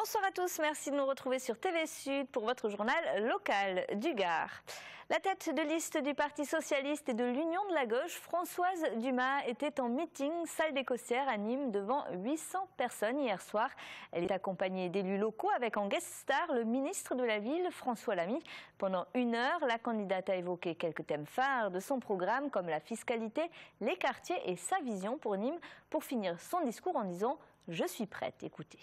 Bonsoir à tous, merci de nous retrouver sur TV Sud pour votre journal local du Gard. La tête de liste du Parti Socialiste et de l'Union de la Gauche, Françoise Dumas, était en meeting salle des Cossières à Nîmes devant 800 personnes hier soir. Elle est accompagnée d'élus locaux avec en guest star le ministre de la Ville, François Lamy. Pendant 1 heure, la candidate a évoqué quelques thèmes phares de son programme comme la fiscalité, les quartiers et sa vision pour Nîmes pour finir son discours en disant « Je suis prête ». Écoutez.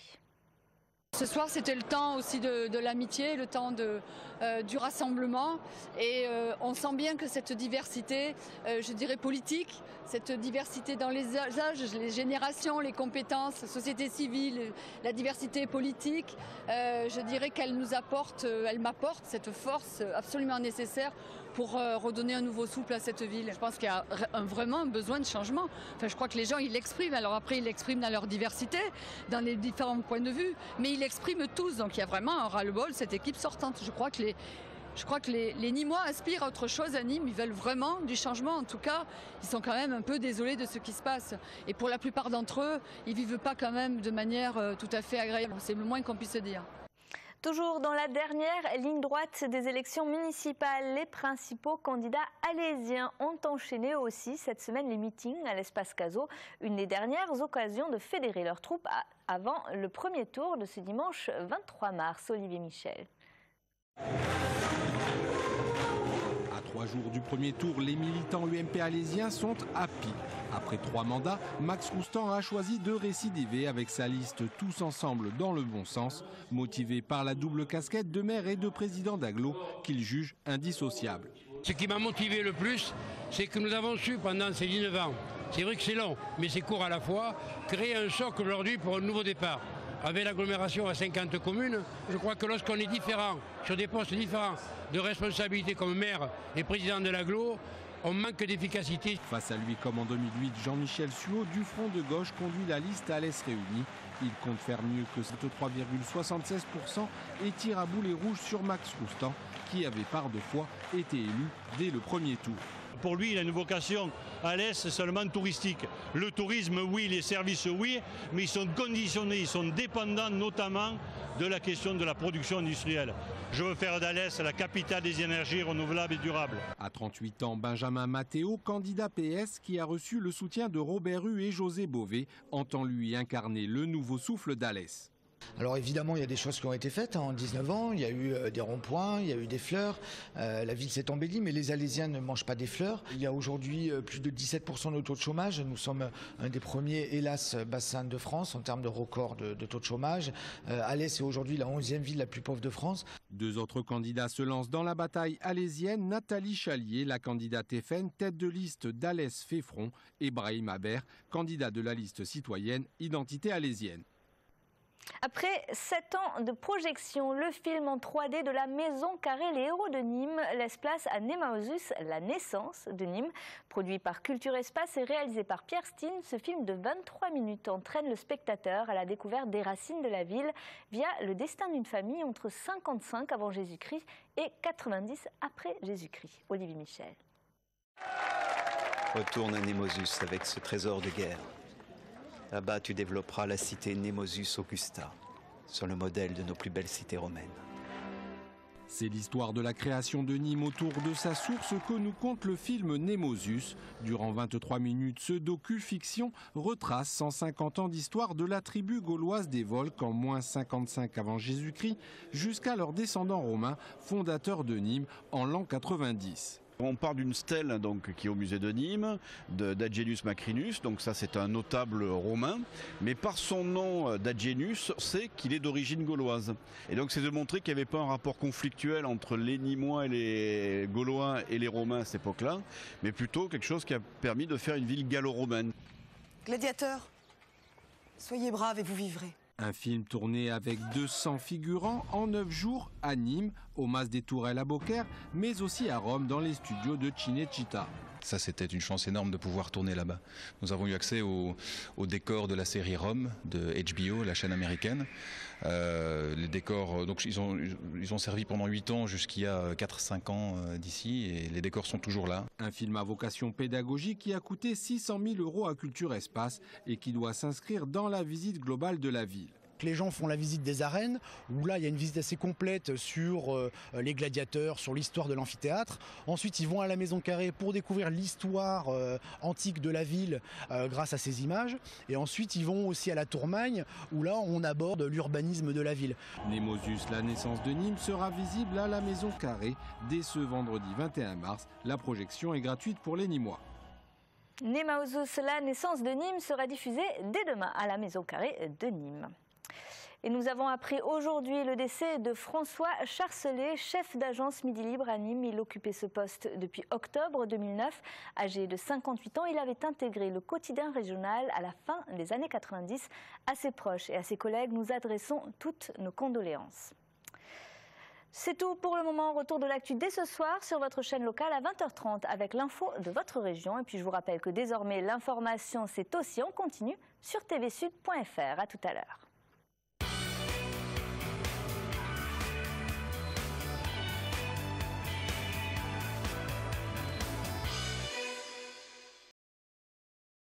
Ce soir, c'était le temps aussi de l'amitié, le temps du rassemblement. Et on sent bien que cette diversité, je dirais politique, cette diversité dans les âges, les générations, les compétences, la société civile, la diversité politique, je dirais qu'elle nous apporte, elle m'apporte cette force absolument nécessaire pour redonner un nouveau souffle à cette ville. Je pense qu'il y a vraiment un besoin de changement. Enfin, je crois que les gens, ils l'expriment. Alors après, ils l'expriment dans leur diversité, dans les différents points de vue, mais ils l'expriment tous. Donc il y a vraiment un ras-le-bol, cette équipe sortante. Je crois que les Nîmois aspirent à autre chose à Nîmes. Ils veulent vraiment du changement. En tout cas, ils sont quand même un peu désolés de ce qui se passe. Et pour la plupart d'entre eux, ils ne vivent pas quand même de manière tout à fait agréable. C'est le moins qu'on puisse dire. Toujours dans la dernière ligne droite des élections municipales, les principaux candidats alésiens ont enchaîné aussi cette semaine les meetings à l'espace Cazaux, une des dernières occasions de fédérer leurs troupes avant le premier tour de ce dimanche 23 mars. Olivier Michel. À 3 jours du premier tour, les militants UMP alésiens sont à pic. Après 3 mandats, Max Roustan a choisi de récidiver avec sa liste Tous ensemble dans le bon sens, motivé par la double casquette de maire et de président d'agglo qu'il juge indissociable. Ce qui m'a motivé le plus, c'est que nous avons su pendant ces 19 ans, c'est vrai que c'est long, mais c'est court à la fois, créer un socle aujourd'hui pour un nouveau départ. Avec l'agglomération à 50 communes, je crois que lorsqu'on est différent, sur des postes différents de responsabilité comme maire et président de l'agglo, on manque d'efficacité. Face à lui, comme en 2008, Jean-Michel Suot du Front de gauche conduit la liste Alès Réunie. Il compte faire mieux que 3,76% et tire à boulet rouges sur Max Roustan, qui avait par 2 fois été élu dès le premier tour. Pour lui, il a une vocation à l'Est seulement touristique. Le tourisme, oui, les services, oui, mais ils sont conditionnés, ils sont dépendants notamment de la question de la production industrielle. Je veux faire d'Alès la capitale des énergies renouvelables et durables. À 38 ans, Benjamin Matteo, candidat PS, qui a reçu le soutien de Robert Hue et José Bové, entend lui incarner le nouveau souffle d'Alès. Alors évidemment, il y a des choses qui ont été faites en 19 ans, il y a eu des ronds-points, il y a eu des fleurs, la ville s'est embellie, mais les Alésiens ne mangent pas des fleurs. Il y a aujourd'hui plus de 17% de taux de chômage, nous sommes un des premiers, hélas, bassins de France en termes de record de taux de chômage. Alès est aujourd'hui la 11e ville la plus pauvre de France. 2 autres candidats se lancent dans la bataille alésienne, Nathalie Chalier, la candidate FN, tête de liste d'Alès fait front, et Brahim Aber, candidat de la liste citoyenne Identité alésienne. Après 7 ans de projection, le film en 3D de la Maison Carrée Les Héros de Nîmes laisse place à Nemausus, la naissance de Nîmes. Produit par Culture Espace et réalisé par Pierre Steen, ce film de 23 minutes entraîne le spectateur à la découverte des racines de la ville via le destin d'une famille entre 55 avant Jésus-Christ et 90 après Jésus-Christ. Olivier Michel. Retourne à Nemausus avec ce trésor de guerre. Là-bas, tu développeras la cité Nemausus Augusta, sur le modèle de nos plus belles cités romaines. C'est l'histoire de la création de Nîmes autour de sa source que nous conte le film Nemausus. Durant 23 minutes, ce docu-fiction retrace 150 ans d'histoire de la tribu gauloise des Volsques en moins 55 avant Jésus-Christ jusqu'à leurs descendants romains, fondateurs de Nîmes en l'an 90. On part d'une stèle donc, qui est au musée de Nîmes, d'Agenius Macrinus, donc ça c'est un notable romain, mais par son nom d'Agenius, c'est qu'il est d'origine gauloise. Et donc c'est de montrer qu'il n'y avait pas un rapport conflictuel entre les Nîmois et les Gaulois et les Romains à cette époque-là, mais plutôt quelque chose qui a permis de faire une ville gallo-romaine. Gladiateurs, soyez braves et vous vivrez. Un film tourné avec 200 figurants en 9 jours à Nîmes, au Mas des Tourelles à Beaucaire, mais aussi à Rome dans les studios de Cinecittà. Ça, c'était une chance énorme de pouvoir tourner là-bas. Nous avons eu accès au décor de la série Rome de HBO, la chaîne américaine. Les décors, donc ils ont servi pendant 8 ans jusqu'il y a 4-5 ans d'ici, et les décors sont toujours là. Un film à vocation pédagogique qui a coûté 600 000 € à Culture Espace et qui doit s'inscrire dans la visite globale de la ville. Les gens font la visite des arènes, où là il y a une visite assez complète sur les gladiateurs, sur l'histoire de l'amphithéâtre. Ensuite ils vont à la Maison Carrée pour découvrir l'histoire antique de la ville grâce à ces images. Et ensuite ils vont aussi à la Tourmagne, où là on aborde l'urbanisme de la ville. Nemosus, la naissance de Nîmes, sera visible à la Maison Carrée dès ce vendredi 21 mars. La projection est gratuite pour les Nîmois. Nemosus, la naissance de Nîmes, sera diffusée dès demain à la Maison Carrée de Nîmes. Et nous avons appris aujourd'hui le décès de François Charcelet, chef d'agence Midi Libre à Nîmes. Il occupait ce poste depuis octobre 2009. Âgé de 58 ans, il avait intégré le quotidien régional à la fin des années 90. À ses proches et à ses collègues, nous adressons toutes nos condoléances. C'est tout pour le moment. Retour de l'actu dès ce soir sur votre chaîne locale à 20h30 avec l'info de votre région. Et puis je vous rappelle que désormais l'information c'est aussi en continu sur tvsud.fr. À tout à l'heure.